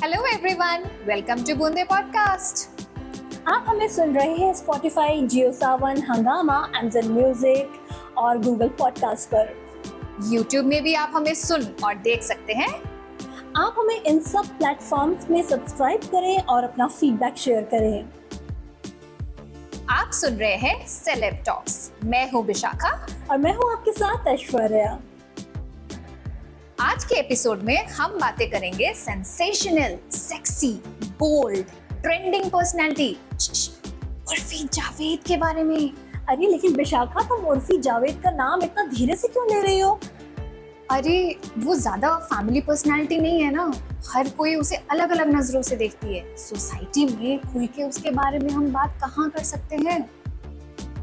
Hello everyone, welcome to बूंदे podcast. आप हमें सुन रहे हैं स्पॉटिफाई, जियो सावन, हंगामा, अमेज़न म्यूजिक और गूगल पॉडकास्ट पर। यूट्यूब में भी आप हमें सुन और देख सकते हैं। आप हमें इन सब प्लेटफॉर्म्स में सब्सक्राइब करें और अपना फीडबैक शेयर करें। आप सुन रहे हैं सेलेब टॉक्स। मैं हूँ विशाखा और मैं हूँ आपके साथ ऐश्वर्या। आज के एपिसोड में हम बातें करेंगे sensational, sexy, bold, trending personality Urfi Javed के बारे में। अरे लेकिन विशाखा, तुम उर्फी जावेद का नाम इतना धीरे से क्यों ले रही हो? अरे वो ज्यादा फैमिली पर्सनालिटी नहीं है ना, हर कोई उसे अलग अलग नजरों से देखती है। सोसाइटी में खुल के उसके बारे में हम बात कहाँ कर सकते हैं।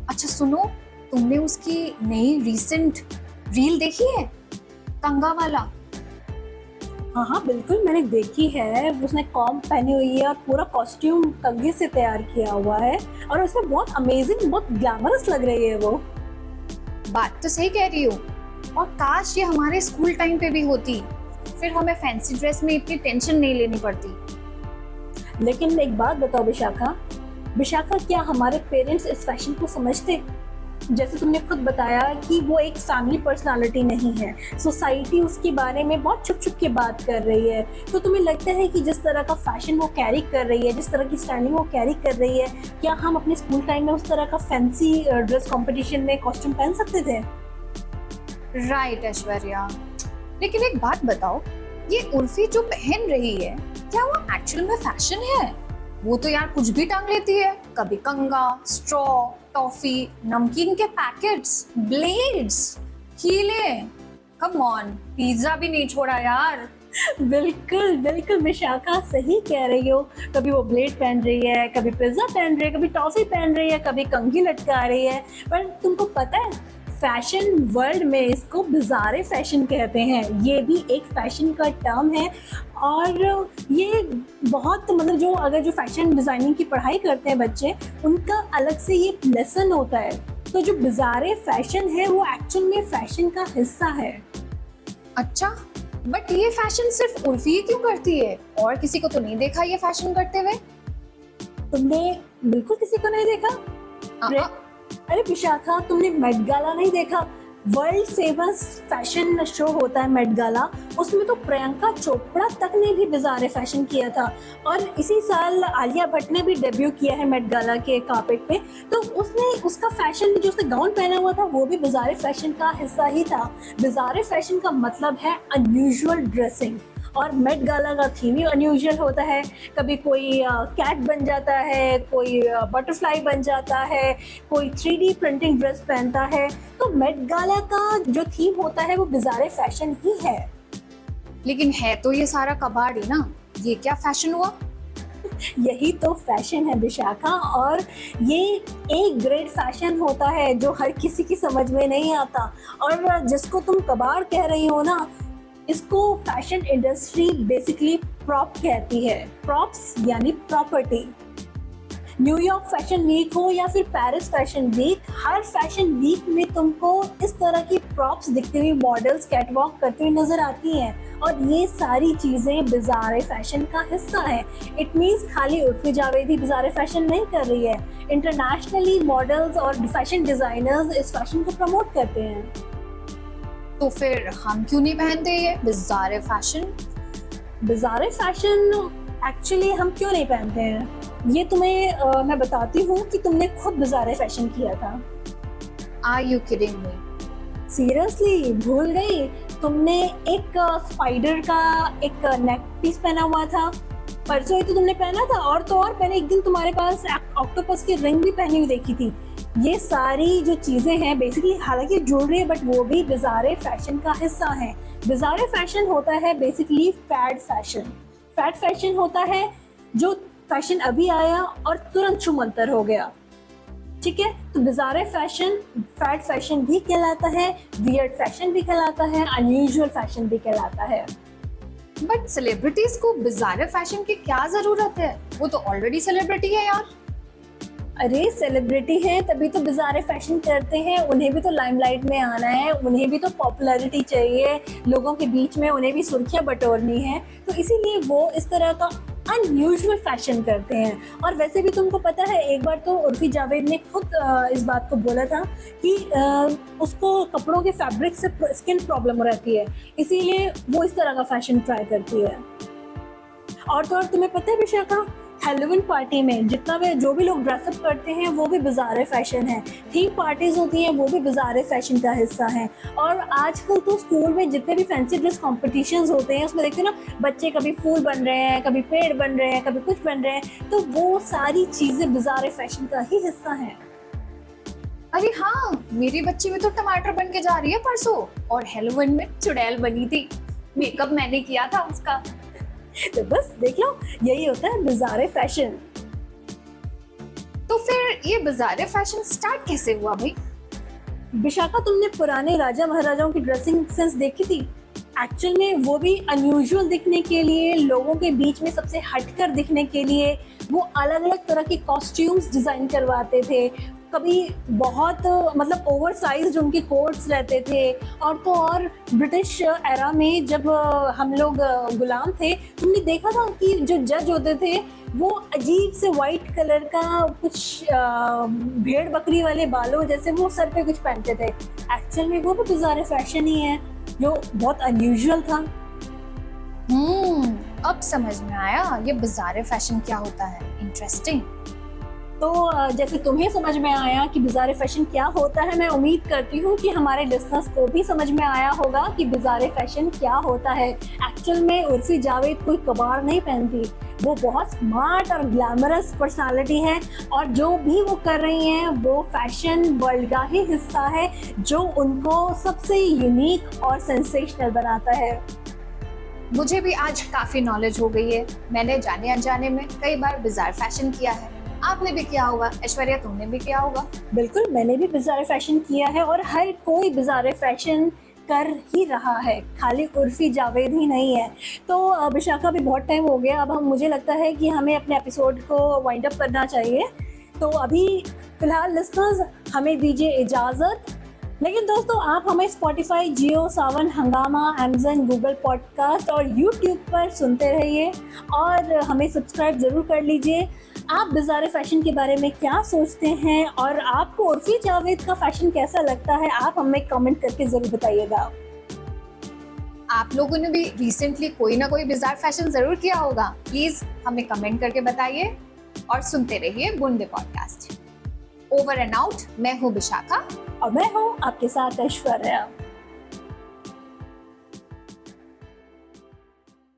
अच्छा सुनो, तुमने उसकी नई रिसेंट रील देखी है, कंगा वाला? हाँ बिल्कुल, मैंने देखी है। उसने कॉम पहनी हुई है और पूरा कॉस्ट्यूम कंघे से तैयार किया हुआ है और उसमें बहुत अमेजिंग, बहुत ग्लैमरस लग रही है वो। बात तो सही कह रही हो, और काश ये हमारे स्कूल टाइम पे भी होती, फिर हमें फैंसी ड्रेस में इतनी टेंशन नहीं लेनी पड़ती। लेकिन एक बात बताओ विशाखा, क्या हमारे पेरेंट्स इस फैशन को समझते? जैसे तुमने खुद बताया कि वो एक फैमिली पर्सनालिटी नहीं है, सोसाइटी उसके बारे में बहुत छुप छुप के बात कर रही है। तो तुम्हें लगता है कि जिस तरह का फैशन वो कैरी कर रही है, जिस तरह की स्टाइलिंग वो कैरी कर रही है, क्या हम अपने स्कूल टाइम में उस तरह का फैंसी ड्रेस कंपटीशन में कॉस्ट्यूम पहन सकते थे? राइट ऐश्वर्या, लेकिन एक बात बताओ, ये उर्फी जो पहन रही है क्या वो एक्चुअल में फैशन है? वो तो यार कुछ भी टांग लेती है, कभी कंगा, स्ट्रॉ, टॉफी, नमकीन के packets, blades, Healy. Come on, pizza भी नहीं छोड़ा यार। बिल्कुल विशाखा, सही कह रही हो। कभी वो ब्लेड पहन रही है, कभी पिज्जा पहन रही है, कभी टॉफी पहन रही है, कभी कंघी लटका रही है। पर तुमको पता है, फैशन वर्ल्ड में इसको बिज़ारे फैशन कहते हैं। ये भी एक फैशन का टर्म है और ये बहुत जो फैशन डिज़ाइनिंग की पढ़ाई करते हैं बच्चे, उनका अलग से ये लेसन होता है। तो जो बिज़ारे फैशन है वो एक्चुअल में फैशन का हिस्सा है। अच्छा, बट ये फैशन सिर्फ उर्फी क्यों करती है? और किसी को तो नहीं देखा ये फैशन करते हुए। तुमने बिल्कुल किसी को नहीं देखा? अरे विशाखा, तुमने मेट गाला नहीं देखा? वर्ल्ड फेमस फैशन शो होता है मेट गाला, उसमें तो प्रियंका चोपड़ा तक ने भी बिज़ारे फैशन किया था। और इसी साल आलिया भट्ट ने भी डेब्यू किया है मेट गाला के कार्पेट पे। तो उसने उसका फैशन, जो उसने गाउन पहना हुआ था, वो भी बिज़ारे फैशन का हिस्सा ही था। बिज़ारे फैशन का मतलब है अनयूजुअल ड्रेसिंग, और मेट गाला का थीम ही अनयूजुअल होता है। कभी कोई कैट बन जाता है, कोई बटरफ्लाई बन जाता है, कोई 3D प्रिंटिंग ड्रेस पहनता है। तो मेट गाला का जो थीम होता है वो बिज़ारे फैशन ही है। लेकिन है तो ये सारा कबाड़ ही ना, ये क्या फैशन हुआ? यही तो फैशन है विशाखा, और ये एक ग्रेड फैशन होता है जो हर किसी की समझ में नहीं आता। और जिसको तुम कबाड़ कह रही हो ना, इसको फैशन इंडस्ट्री बेसिकली प्रॉप कहती है। प्रॉप्स यानी प्रॉपर्टी। न्यूयॉर्क फैशन वीक हो या फिर पेरिस फैशन वीक, हर फैशन वीक में तुमको इस तरह की प्रॉप्स दिखती हुई मॉडल्स कैटवॉक करती हुई नजर आती हैं, और ये सारी चीजें बिज़ारे फैशन का हिस्सा है। इट मीन्स खाली उर्फी जावेद ही बिज़ारे फैशन नहीं कर रही है, इंटरनेशनली मॉडल्स और फैशन डिजाइनर्स इस फैशन को प्रमोट करते हैं। तो फिर हम क्यों नहीं पहनते ये बिज़ारे फैशन? बिज़ारे फैशन एक्चुअली हम क्यों नहीं पहनते हैं, ये तुम्हें मैं बताती हूँ कि तुमने खुद बिज़ारे फैशन किया था। Are you kidding me? Seriously भूल गई? तुमने एक स्पाइडर का एक नेक पीस पहना हुआ था, परसों ही तो तुमने पहना था। और तो और मैंने एक दिन तुम्हारे पास ऑक्टोपस की रिंग भी पहनी हुई देखी थी। ये सारी जो चीजें हैं बेसिकली, हालांकि ज्वेलरी है, बट वो भी बिज़ारे फैशन का हिस्सा है। बिज़ारे फैशन होता है basically fad fashion. Fad fashion होता है जो फैशन अभी आया और तुरंत छूमंतर हो गया। ठीक है, तो बिज़ारे फैशन फैड फैशन भी कहलाता है, वियर्ड फैशन भी कहलाता है, अनयूजुअल फैशन भी कहलाता है। बट सेलिब्रिटीज को बिज़ारे फैशन की क्या जरूरत है? वो तो ऑलरेडी सेलिब्रिटी है यार। अरे सेलिब्रिटी हैं तभी तो बिज़ारे फैशन करते हैं, उन्हें भी तो लाइमलाइट में आना है, उन्हें भी तो पॉपुलैरिटी चाहिए लोगों के बीच में, उन्हें भी सुर्खियां बटोरनी है, तो इसीलिए वो इस तरह का अनयूजुअल फैशन करते हैं। और वैसे भी तुमको पता है, एक बार तो उर्फी जावेद ने खुद इस बात को बोला था कि उसको कपड़ों के फैब्रिक से स्किन प्रॉब्लम रहती है, इसीलिए वो इस तरह का फैशन ट्राई करती है। और तो और तुम्हें पता है विशाखा, हैलोवीन पार्टी में जितना भी जो भी लोग ड्रेसअप करते हैं वो भी बिज़ारे फैशन है। थीम पार्टीज होती हैं वो भी बिज़ारे फैशन का हिस्सा हैं। और आजकल तो स्कूल में जितने भी फैंसी ड्रेस कॉम्पिटिशन्स होते हैं उसमें देखते हैं ना, बच्चे कभी फूल बन रहे हैं, कभी पेड़ बन रहे हैं, कभी कुछ बन रहे हैं, तो वो सारी चीज़ें बिज़ारे फैशन का ही हिस्सा हैं। अरे हाँ, मेरी बच्ची भी तो टमाटर बन के जा रही है परसों, और हेलोवीन में चुड़ैल बनी थी, मेकअप मैंने किया था उसका। तो बस देख लो, यही होता है बिज़ारे फैशन। तो फिर ये बिज़ारे फैशन स्टार्ट कैसे हुआ भाई? विशाखा, तुमने पुराने राजा महाराजाओं की ड्रेसिंग सेंस देखी थी? एक्चुअल में वो भी अनयूजुअल दिखने के लिए, लोगों के बीच में सबसे हटकर दिखने के लिए वो अलग अलग तरह के कॉस्ट्यूम्स डिजाइन करवाते थे। कभी बहुत मतलब ओवर साइज उनके कोट्स रहते थे। और तो और ब्रिटिश एरा में जब हम लोग गुलाम थे, तुमने देखा था कि जो जज होते थे वो अजीब से वाइट कलर का कुछ भेड़ बकरी वाले बालों जैसे वो सर पे कुछ पहनते थे। एक्चुअल में वो भी बिज़ारे फैशन ही है जो बहुत अनयूजुअल था। अब समझ में आया ये बिज़ारे फैशन क्या होता है। इंटरेस्टिंग। तो जैसे तुम्हें समझ में आया कि बिज़ारे फैशन क्या होता है, मैं उम्मीद करती हूँ कि हमारे लिसनर्स को भी समझ में आया होगा कि बिज़ारे फैशन क्या होता है। एक्चुअल में उर्फी जावेद कोई कबाड़ नहीं पहनती, वो बहुत स्मार्ट और ग्लैमरस पर्सनालिटी है, और जो भी वो कर रही हैं वो फैशन वर्ल्ड का ही हिस्सा है जो उनको सबसे यूनिक और सेंसेशनल बनाता है। मुझे भी आज काफी नॉलेज हो गई है। मैंने जाने अनजाने में कई बार बिज़ार फैशन किया है। आपने भी किया होगा। ऐश्वर्या, तुमने भी किया होगा। बिल्कुल, मैंने भी बिज़ारे फैशन किया है, और हर कोई बिज़ारे फैशन कर ही रहा है, खाली उर्फी जावेद ही नहीं है। तो विशाखा, भी बहुत टाइम हो गया, अब मुझे लगता है कि हमें अपने एपिसोड को वाइंड अप करना चाहिए। तो अभी फिलहाल लिसनर्स हमें दीजिए इजाज़त। लेकिन दोस्तों, आप हमें स्पॉटिफाई, जियो सावन, हंगामा, अमेज़न, गूगल पॉडकास्ट और यूट्यूब पर सुनते रहिए, और हमें सब्सक्राइब ज़रूर कर लीजिए। आप बिज़ारे फैशन के बारे में क्या सोचते हैं, और आपको उर्फी जावेद का फैशन कैसा लगता है, आप हमें कमेंट करके ज़रूर बताइएगा। आप लोगों ने भी रिसेंटली कोई ना कोई बिज़ार फैशन जरूर किया होगा। प्लीज हमें कमेंट करके बताइए, और सुनते रहिए बूंदे पॉडकास्ट। Over and out. मैं हूँ विशाखा, और मैं हूँ आपके साथ ऐश्वर्या।